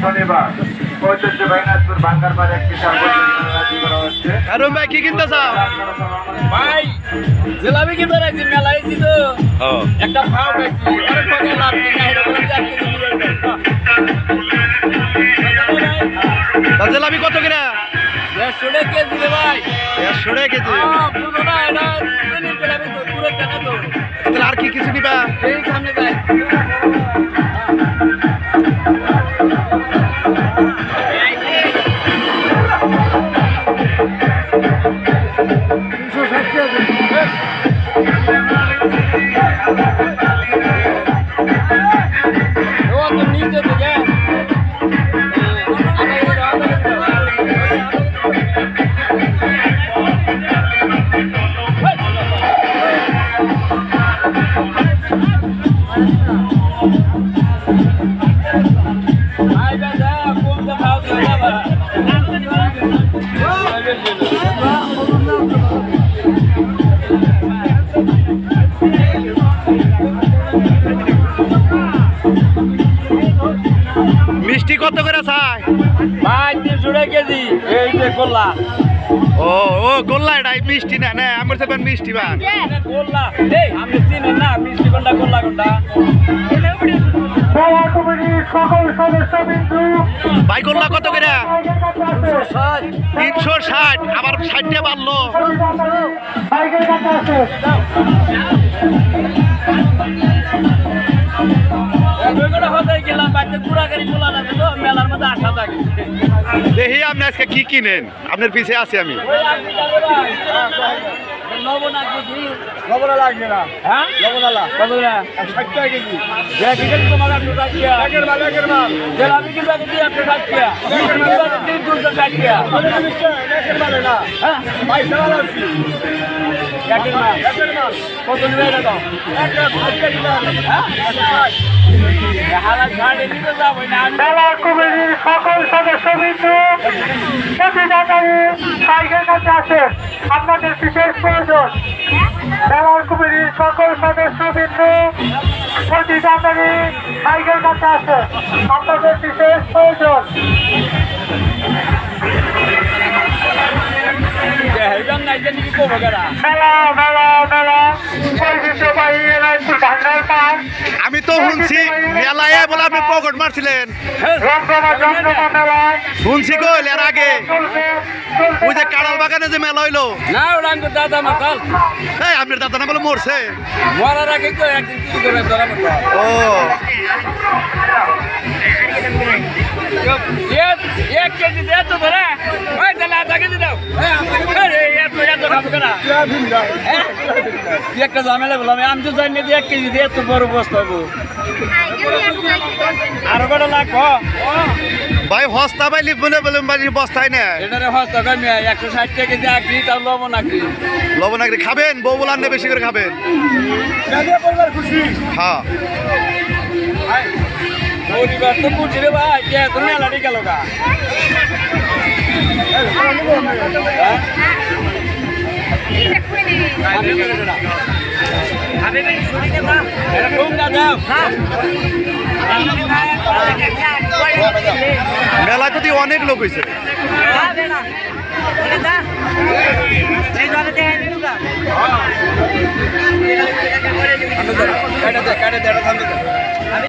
শনিবার ঐতিহ্যবাহী বাংলার বাজার একটি ভাই কি কিনতে চাও ভাই জিলাপি কিনতে রাখছি মেলায় তো একটা ভাও খাইছি জিলাপি কত কিনা 150 টাকা কেজি রে ভাই 150 টাকা কেজি পুরো না এটা চিনির জিলাপি তো পুরো কেনা তো তাহলে আর কি কিছু নিবা এই সামনে যাই মিষ্টি কত করে চাই ভাই 300 টাকা কেজি এই যে গোল্লা ও গোল্লা এটা মিষ্টি না না আমার সেবান মিষ্টি বান গোল্লা এই আমি চিনি না মিষ্টি কোনটা গোল্লা কোনটা সকল সদস্যবৃন্দ ভাই গোল্লা কত করে 360 আবার 60 টাকা বাড়লো বাইকের কাছে আছে দেখি আপনি আজকে কি কিনেন আপনার পিছিয়ে আছি আমি সকল সদস্যবৃন্দ বাইকের কাছে আছে আপনাদের বিশেষ প্রয়োজন মেলার কমিটির সকল সদস্যবৃন্দ প্রতিদাতারি বাইকের কাছে আছে আপনাদের বিশেষ প্রয়োজন আমি তো শুনছি মেলায় বলে আপনি পকেট মারছিলেন শুনছি কইল এর আগে ওই যে কাড়াল বাগানে যে মেলা হইলো না দাদা মাতাল আপনার দাদা না বলে মরছে মরার আগে একদিন ও एक केजी दे तो धरे ओए चला आधा केजी दाও अरे यार तो यार तो খাবো কেন একটা ঝামেলা বললাম আমি তো জানি না 1 কেজি দিয়ে এত বড় বস্তা হবো আর বড় লাগবো ভাই হস্তা বাইলি বলে বললাম বাড়ি বস্তায় না এটারে হস্তা কমে 160 টাকা দিয়ে আকি তাও লবণ আকি খাবেন বউ বলান না বেশি করে খাবেন দাদা পরিবার খুশি হ্যাঁ পরিবার তো খুশি রে ভাই কে তুমি লাড়ি গেল গা মেলা যদি অনেক লোক হয়েছে কাটে